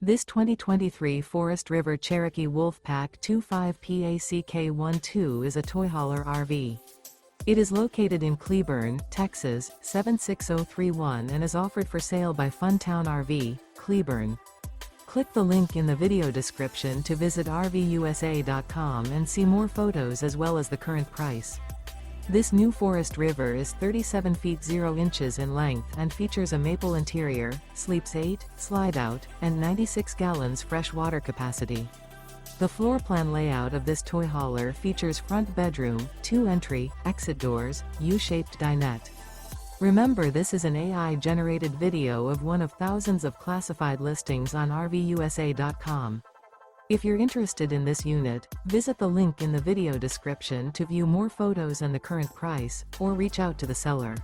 This 2023 Forest River Cherokee Wolfpack 25PACK12 is a toy hauler RV. It is located in Cleburne, Texas, 76031 and is offered for sale by Funtown RV, Cleburne. Click the link in the video description to visit RVUSA.com and see more photos as well as the current price. This new Forest River is 37 feet 0 inches in length and features a maple interior, sleeps 8, slide-out, and 96 gallons fresh water capacity. The floor plan layout of this toy hauler features front bedroom, 2 entry, exit doors, U-shaped dinette. Remember, this is an AI-generated video of one of thousands of classified listings on RVUSA.com. If you're interested in this unit, visit the link in the video description to view more photos and the current price, or reach out to the seller.